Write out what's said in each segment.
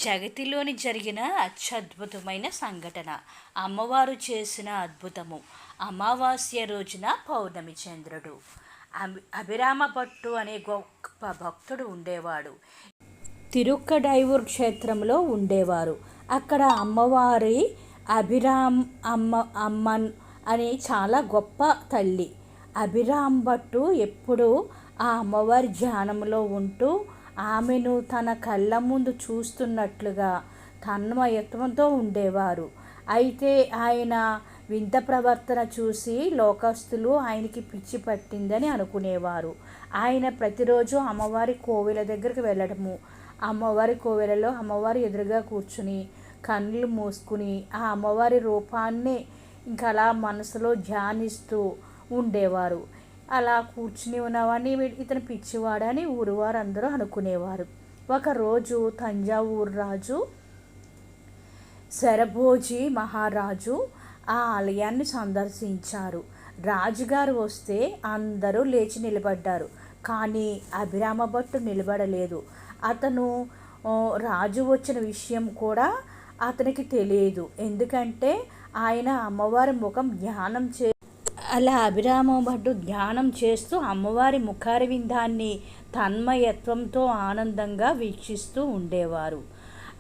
జగతిలోని జరిగిన అత్యద్భుతమైన సంఘటన, అమ్మవారు చేసిన అద్భుతము. అమావాస్య రోజున పౌర్ణమి చంద్రుడు. అభిరామ భట్టు అనే గొప్ప భక్తుడు ఉండేవాడు. తిరుక్కడైయూర్ క్షేత్రంలో ఉండేవారు. అక్కడ అమ్మవారి అభిరామ్ అమ్మన్ అనే చాలా గొప్ప తల్లి. అభిరామ్ భట్టు ఎప్పుడూ ఆ అమ్మవారి ధ్యానంలో ఉంటూ ఆమెను తన కళ్ళ ముందు చూస్తున్నట్లుగా తన్మయత్వంతో ఉండేవారు. అయితే ఆయన వింత ప్రవర్తన చూసి లోకస్తులు ఆయనకి పిచ్చి పట్టిందని అనుకునేవారు. ఆయన ప్రతిరోజు అమ్మవారి కోవెల దగ్గరికి వెళ్ళడము, అమ్మవారి కోవెలలో అమ్మవారి ఎదురుగా కూర్చుని కళ్ళు మూసుకుని ఆ అమ్మవారి రూపాన్ని ఇంకా అలా మనసులో ధ్యానిస్తూ ఉండేవారు. అలా కూర్చుని ఉన్నవాడిని ఇతను పిచ్చివాడని ఊరు వారందరూ అనుకునేవారు. ఒకరోజు తంజావూరు రాజు శరభోజీ మహారాజు ఆ ఆలయాన్ని సందర్శించారు. రాజుగారు వస్తే అందరూ లేచి నిలబడ్డారు. కానీ అభిరామ భట్టు నిలబడలేదు. అతను రాజు వచ్చిన విషయం కూడా అతనికి తెలియదు. ఎందుకంటే ఆయన అమ్మవారి ముఖం ధ్యానం అలా అభిరామ భట్టు ధ్యానం చేస్తూ అమ్మవారి ముఖారవిందాన్ని తన్మయత్వంతో ఆనందంగా వీక్షిస్తూ ఉండేవారు.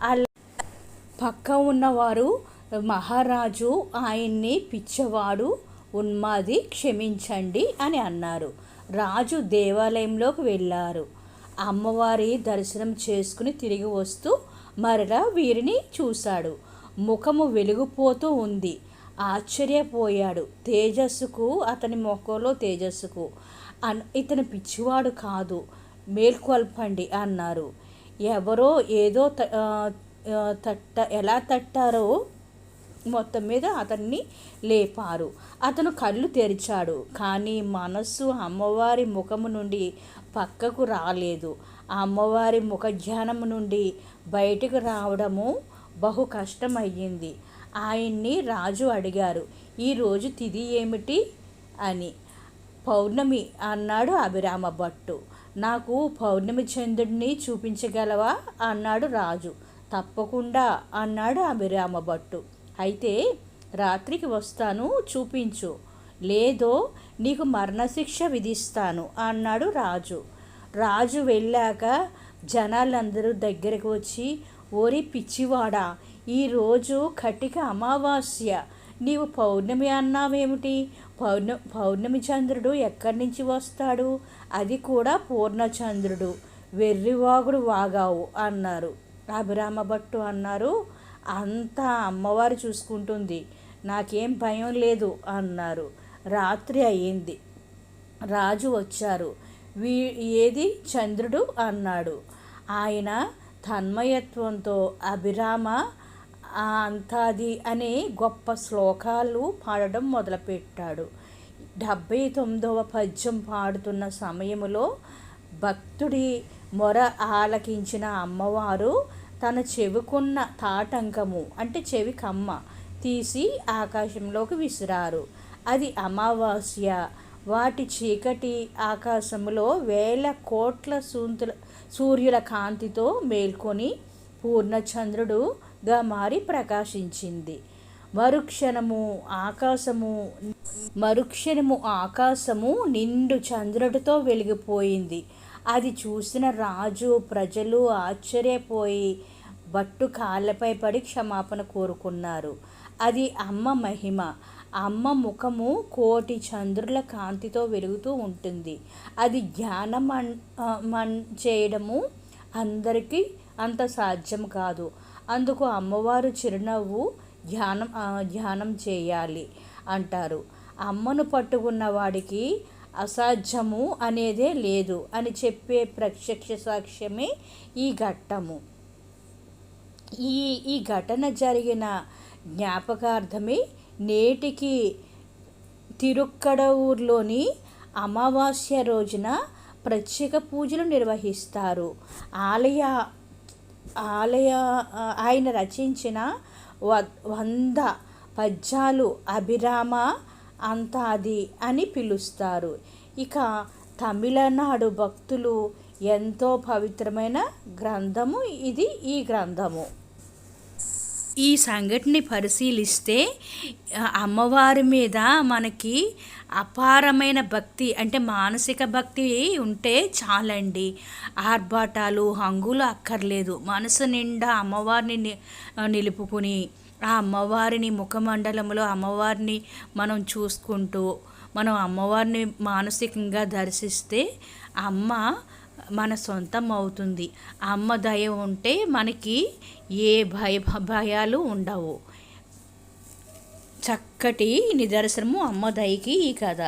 అలా పక్క ఉన్నవారు, మహారాజు ఆయన్ని పిచ్చవాడు, ఉన్మాది, క్షమించండి అని అన్నారు. రాజు దేవాలయంలోకి వెళ్ళారు. అమ్మవారి దర్శనం చేసుకుని తిరిగి వస్తూ మరలా వీరిని చూశాడు. ముఖము వెలిగిపోతూ ఉంది. ఆశ్చర్యపోయాడు. తేజస్సుకు, అతని ముఖంలో తేజస్సుకు ఇతను పిచ్చివాడు కాదు, మేల్కొల్పండి అన్నారు. ఎవరో ఏదో ఎలా తట్టారో మొత్తం మీద అతన్ని లేపారు. అతను కళ్ళు తెరిచాడు. కానీ మనస్సు అమ్మవారి ముఖము నుండి పక్కకు రాలేదు. ఆ అమ్మవారి ముఖధ్యానము నుండి బయటకు రావడము బహు కష్టమయ్యింది. ఆయన్ని రాజు అడిగారు, ఈరోజు తిథి ఏమిటి అని. పౌర్ణమి అన్నాడు అభిరామ భట్టు. నాకు పౌర్ణమి చంద్రుడిని చూపించగలవా అన్నాడు రాజు. తప్పకుండా అన్నాడు అభిరామ భట్టు. అయితే రాత్రికి వస్తాను, చూపించు, లేదో నీకు మరణశిక్ష విధిస్తాను అన్నాడు రాజు. రాజు వెళ్ళాక జనాలందరూ దగ్గరకు వచ్చి, ఓరి పిచ్చివాడా, ఈరోజు కటిక అమావాస్య, నీవు పౌర్ణమి అన్నావేమిటి? పౌర్ణమి చంద్రుడు ఎక్కడి నుంచి వస్తాడు? అది కూడా పూర్ణచంద్రుడు, వెర్రివాగుడు వాగావు అన్నారు. అభిరామ భట్టు అన్నారు, అంతా అమ్మవారు చూసుకుంటుంది, నాకేం భయం లేదు అన్నారు. రాత్రి అయ్యింది. రాజు వచ్చారు. ఏది చంద్రుడు అన్నాడు. ఆయన తన్మయత్వంతో అభిరామ అంతాది అనే గొప్ప శ్లోకాలు పాడడం మొదలుపెట్టాడు. 79వ పద్యం పాడుతున్న సమయంలో భక్తుడి మొర ఆలకించిన అమ్మవారు తన చెవికున్న తాటంకము అంటే చెవి కమ్మ తీసి ఆకాశంలోకి విసిరారు. అది అమావాస్య. వాటి చీకటి ఆకాశంలో వేల కోట్ల సూర్యుల కాంతితో మేల్కొని పూర్ణచంద్రుడుగా మారి ప్రకాశించింది. మరుక్షణము ఆకాశము నిండు చంద్రుడితో వెలిగిపోయింది. అది చూసిన రాజు, ప్రజలు ఆశ్చర్యపోయి భట్టు కాళ్ళపై పడి క్షమాపణ కోరుకున్నారు. అది అమ్మ మహిమ. అమ్మ ముఖము కోటి చంద్రుల కాంతితో వెలుగుతూ ఉంటుంది. అది ధ్యానం చేయడము అందరికీ అంత సాధ్యం కాదు. అందుకు అమ్మవారు చిరునవ్వు ధ్యానం చేయాలి అంటారు. అమ్మను పట్టుకున్న వాడికి అసాధ్యము అనేదే లేదు అని చెప్పే ప్రత్యక్ష సాక్ష్యమే ఈ ఘట్టము. ఈ ఘటన జరిగిన జ్ఞాపకార్థమే నేటికి తిరుక్కడయూరులోని అమావాస్య రోజున ప్రత్యేక పూజలు నిర్వహిస్తారు. ఆయన రచించిన 100 పద్యాలు అభిరామ అంతాది అని పిలుస్తారు. ఇక తమిళనాడు భక్తులు ఎంతో పవిత్రమైన గ్రంథము ఇది. ఈ గ్రంథము ఈ సంఘటనని పరిశీలిస్తే అమ్మవారి మీద మనకి అపారమైన భక్తి, అంటే మానసిక భక్తి ఉంటే చాలండి. ఆర్భాటాలు హంగులు అక్కర్లేదు. మనసు నిండా అమ్మవారిని నిలుపుకుని ఆ అమ్మవారిని ముఖమండలంలో అమ్మవారిని మనం చూసుకుంటూ మనం అమ్మవారిని మానసికంగా దర్శిస్తే అమ్మ మన సొంతం అవుతుంది. అమ్మ దయ ఉంటే మనకి ఏ భయాలు ఉండవు. చక్కటి నిదర్శనము అమ్మ దయకి ఈ కథ.